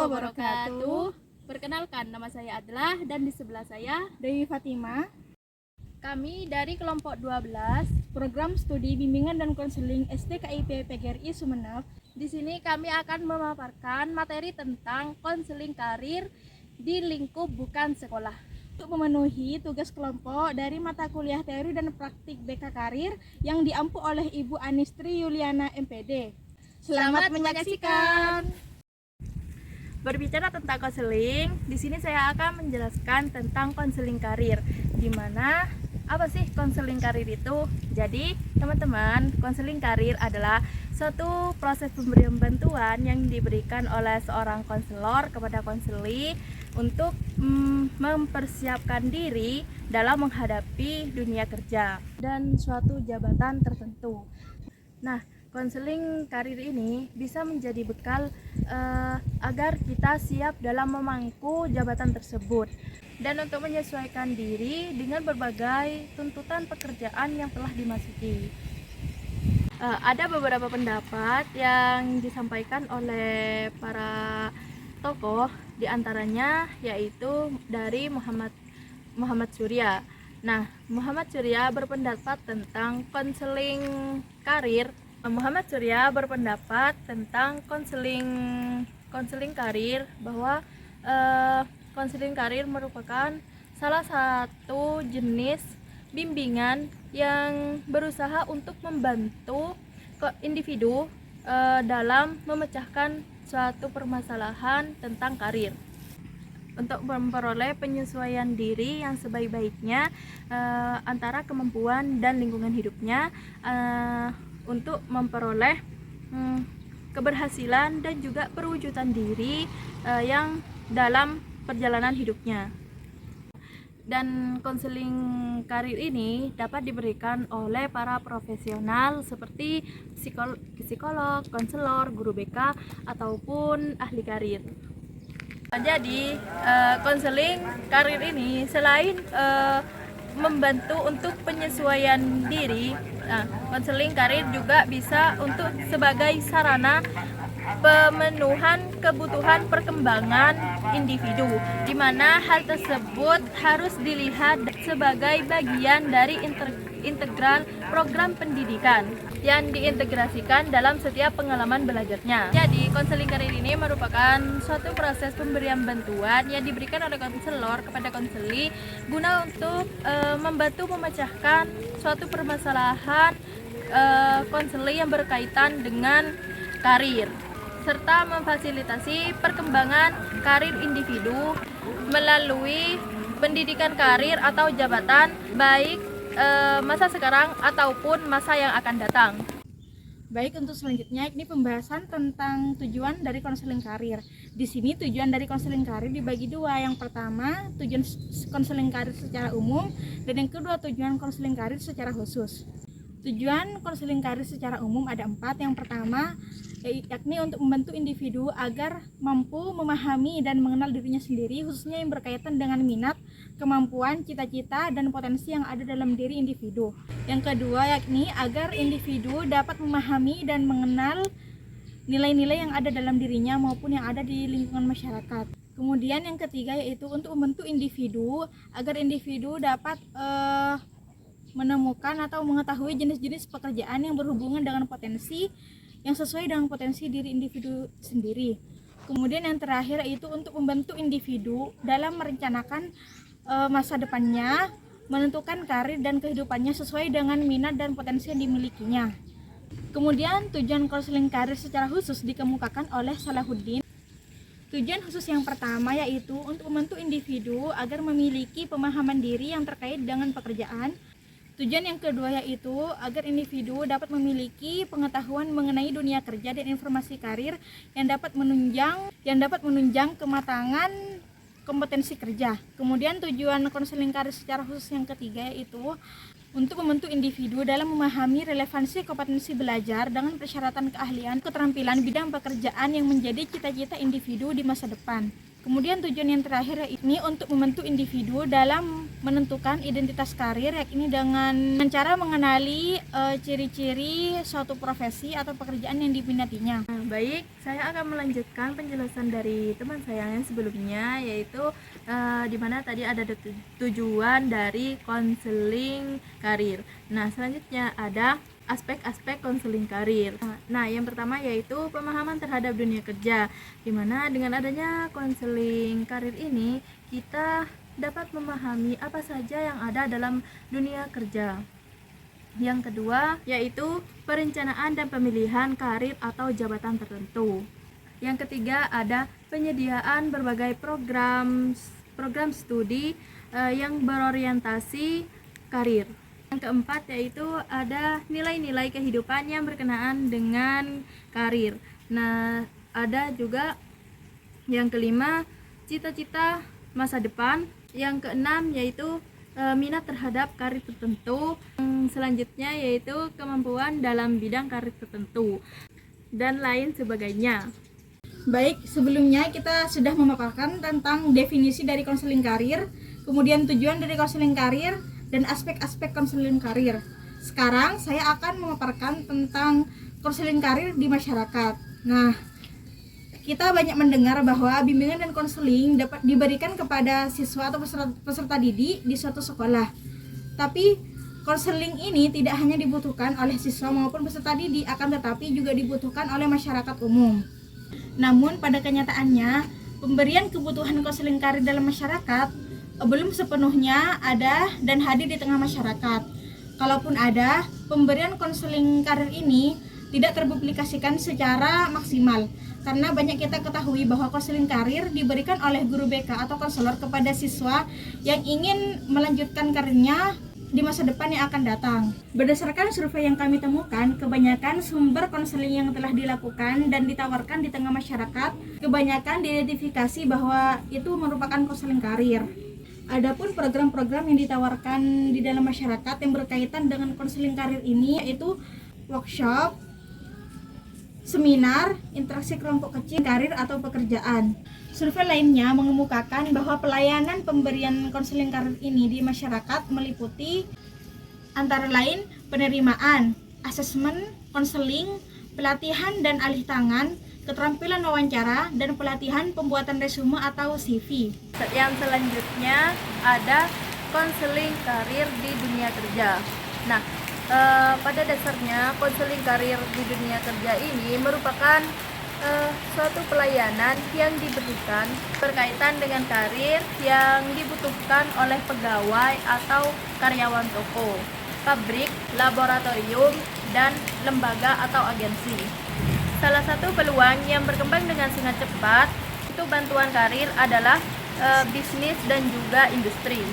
wabarakatuh. Perkenalkan, nama saya Adlah dan di sebelah saya Dewi Fatima, kami dari kelompok 12 program studi bimbingan dan konseling STKIP PGRI Sumeneb. Di sini kami akan memaparkan materi tentang konseling karir di lingkup bukan sekolah. Untuk memenuhi tugas kelompok dari mata kuliah teori dan praktik BK Karir yang diampu oleh Ibu Anistri Yuliana MPD. Selamat menyaksikan. Berbicara tentang konseling, di sini saya akan menjelaskan tentang konseling karir. Di mana apa sih konseling karir itu? Jadi, teman-teman, konseling karir adalah suatu proses pemberian bantuan yang diberikan oleh seorang konselor kepada konseli untuk mempersiapkan diri dalam menghadapi dunia kerja dan suatu jabatan tertentu. Nah, konseling karir ini bisa menjadi bekal agar kita siap dalam memangku jabatan tersebut dan untuk menyesuaikan diri dengan berbagai tuntutan pekerjaan yang telah dimasuki. Ada beberapa pendapat yang disampaikan oleh para tokoh, diantaranya yaitu dari Muhammad Surya. Nah, Muhammad Surya berpendapat tentang konseling karir. Muhammad Surya berpendapat tentang konseling karir bahwa konseling karir merupakan salah satu jenis bimbingan yang berusaha untuk membantu individu dalam memecahkan suatu permasalahan tentang karir untuk memperoleh penyesuaian diri yang sebaik-baiknya antara kemampuan dan lingkungan hidupnya untuk memperoleh keberhasilan dan juga perwujudan diri yang dalam perjalanan hidupnya. Dan konseling karir ini dapat diberikan oleh para profesional seperti psikolog, konselor, guru BK, ataupun ahli karir. Jadi, konseling karir ini selain membantu untuk penyesuaian diri, konseling karir juga bisa untuk sebagai sarana pemenuhan kebutuhan perkembangan individu, di mana hal tersebut harus dilihat sebagai bagian dari integral program pendidikan yang diintegrasikan dalam setiap pengalaman belajarnya. Jadi, konseling karir ini merupakan suatu proses pemberian bantuan yang diberikan oleh konselor kepada konseli guna untuk membantu memecahkan suatu permasalahan konseli yang berkaitan dengan karir, serta memfasilitasi perkembangan karir individu melalui pendidikan karir atau jabatan, baik masa sekarang ataupun masa yang akan datang. Baik, untuk selanjutnya ini pembahasan tentang tujuan dari konseling karir. Di sini tujuan dari konseling karir dibagi dua. Yang pertama, tujuan konseling karir secara umum, dan yang kedua tujuan konseling karir secara khusus. Tujuan konseling karir secara umum ada 4. Yang pertama, yakni untuk membantu individu agar mampu memahami dan mengenal dirinya sendiri, khususnya yang berkaitan dengan minat, kemampuan, cita-cita, dan potensi yang ada dalam diri individu. Yang kedua, yakni agar individu dapat memahami dan mengenal nilai-nilai yang ada dalam dirinya maupun yang ada di lingkungan masyarakat. Kemudian yang ketiga yaitu untuk membentuk individu agar individu dapat menemukan atau mengetahui jenis-jenis pekerjaan yang berhubungan dengan potensi yang sesuai dengan potensi diri individu sendiri. Kemudian yang terakhir yaitu untuk membantu individu dalam merencanakan masa depannya, menentukan karir dan kehidupannya sesuai dengan minat dan potensi yang dimilikinya. Kemudian tujuan konseling karir secara khusus dikemukakan oleh Salahuddin. Tujuan khusus yang pertama yaitu untuk membantu individu agar memiliki pemahaman diri yang terkait dengan pekerjaan. Tujuan yang kedua yaitu agar individu dapat memiliki pengetahuan mengenai dunia kerja dan informasi karir yang dapat menunjang kematangan kompetensi kerja. Kemudian tujuan konseling karir secara khusus yang ketiga yaitu untuk membentuk individu dalam memahami relevansi kompetensi belajar dengan persyaratan keahlian, keterampilan bidang pekerjaan yang menjadi cita-cita individu di masa depan. Kemudian tujuan yang terakhir ini untuk membentuk individu dalam menentukan identitas karir, yakni dengan cara mengenali ciri-ciri suatu profesi atau pekerjaan yang diminatinya. Baik, saya akan melanjutkan penjelasan dari teman saya yang sebelumnya, yaitu di mana tadi ada tujuan dari konseling karir. Nah, selanjutnya ada aspek-aspek konseling karir. Nah, yang pertama yaitu pemahaman terhadap dunia kerja, di mana dengan adanya konseling karir ini kita dapat memahami apa saja yang ada dalam dunia kerja. Yang kedua yaitu perencanaan dan pemilihan karir atau jabatan tertentu. Yang ketiga ada penyediaan berbagai program studi yang berorientasi karir. Yang keempat yaitu ada nilai-nilai kehidupan yang berkenaan dengan karir. Nah, ada juga yang kelima cita-cita masa depan. Yang keenam yaitu minat terhadap karir tertentu. Selanjutnya yaitu kemampuan dalam bidang karir tertentu dan lain sebagainya. Baik, sebelumnya kita sudah memaparkan tentang definisi dari konseling karir, kemudian tujuan dari konseling karir, dan aspek-aspek konseling karir. Sekarang saya akan memaparkan tentang konseling karir di masyarakat. Nah, kita banyak mendengar bahwa bimbingan dan konseling dapat diberikan kepada siswa atau peserta didik di suatu sekolah. Tapi konseling ini tidak hanya dibutuhkan oleh siswa maupun peserta didik, akan tetapi juga dibutuhkan oleh masyarakat umum. Namun pada kenyataannya, pemberian kebutuhan konseling karir dalam masyarakat belum sepenuhnya ada dan hadir di tengah masyarakat. Kalaupun ada, pemberian konseling karir ini tidak terpublikasikan secara maksimal, karena banyak kita ketahui bahwa konseling karir diberikan oleh guru BK atau konselor kepada siswa yang ingin melanjutkan karirnya di masa depan yang akan datang. Berdasarkan survei yang kami temukan, kebanyakan sumber konseling yang telah dilakukan dan ditawarkan di tengah masyarakat, kebanyakan diidentifikasi bahwa itu merupakan konseling karir. Adapun program-program yang ditawarkan di dalam masyarakat yang berkaitan dengan konseling karir ini yaitu workshop, seminar, interaksi kelompok kecil, karir atau pekerjaan. Survei lainnya mengemukakan bahwa pelayanan pemberian konseling karir ini di masyarakat meliputi antara lain penerimaan, asesmen, konseling, pelatihan dan alih tangan, keterampilan wawancara, dan pelatihan pembuatan resume atau CV. Yang selanjutnya ada konseling karir di dunia kerja. Nah, pada dasarnya konseling karir di dunia kerja ini merupakan suatu pelayanan yang diberikan berkaitan dengan karir yang dibutuhkan oleh pegawai atau karyawan toko, pabrik, laboratorium, dan lembaga atau agensi. Salah satu peluang yang berkembang dengan sangat cepat itu bantuan karir adalah bisnis dan juga industri.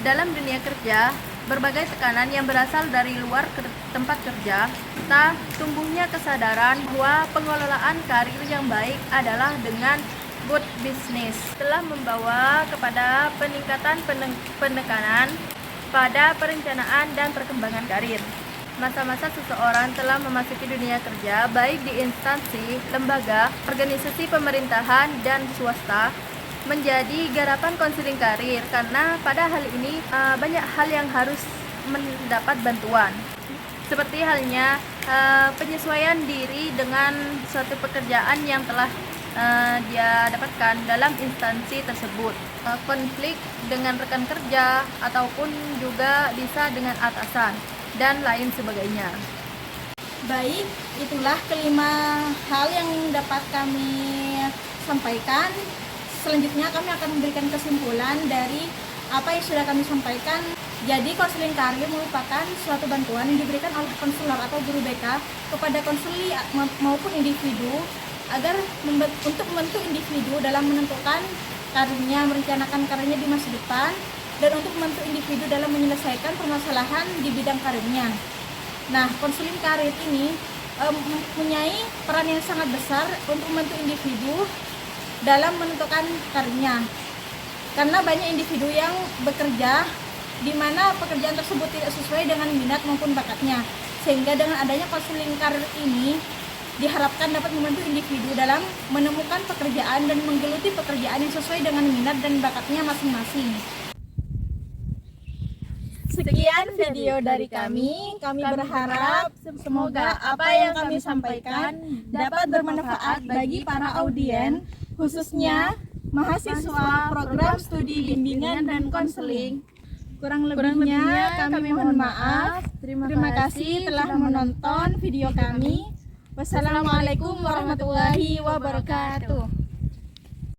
Dalam dunia kerja, berbagai tekanan yang berasal dari luar tempat kerja, serta tumbuhnya kesadaran bahwa pengelolaan karir yang baik adalah dengan good business, telah membawa kepada peningkatan penekanan pada perencanaan dan perkembangan karir. Masa-masa seseorang telah memasuki dunia kerja, baik di instansi, lembaga, organisasi pemerintahan, dan swasta, menjadi garapan konseling karir, karena pada hal ini banyak hal yang harus mendapat bantuan, seperti halnya penyesuaian diri dengan suatu pekerjaan yang telah dia dapatkan dalam instansi tersebut, konflik dengan rekan kerja ataupun juga bisa dengan atasan dan lain sebagainya. Baik, itulah kelima hal yang dapat kami sampaikan. Selanjutnya kami akan memberikan kesimpulan dari apa yang sudah kami sampaikan. Jadi konseling karir merupakan suatu bantuan yang diberikan oleh konselor atau guru BK kepada konseli maupun individu agar untuk membentuk individu dalam menentukan karirnya, merencanakan karirnya di masa depan, dan untuk membantu individu dalam menyelesaikan permasalahan di bidang karirnya. Nah, konseling karir ini mempunyai peran yang sangat besar untuk membantu individu dalam menentukan karirnya. Karena banyak individu yang bekerja di mana pekerjaan tersebut tidak sesuai dengan minat maupun bakatnya. Sehingga dengan adanya konseling karir ini, diharapkan dapat membantu individu dalam menemukan pekerjaan dan menggeluti pekerjaan yang sesuai dengan minat dan bakatnya masing-masing. Sekian video dari kami. Kami berharap semoga apa yang kami sampaikan dapat bermanfaat bagi para audien, khususnya mahasiswa program studi bimbingan dan konseling. Kurang lebihnya kami mohon maaf. Terima kasih telah menonton video kami. Wassalamualaikum warahmatullahi wabarakatuh.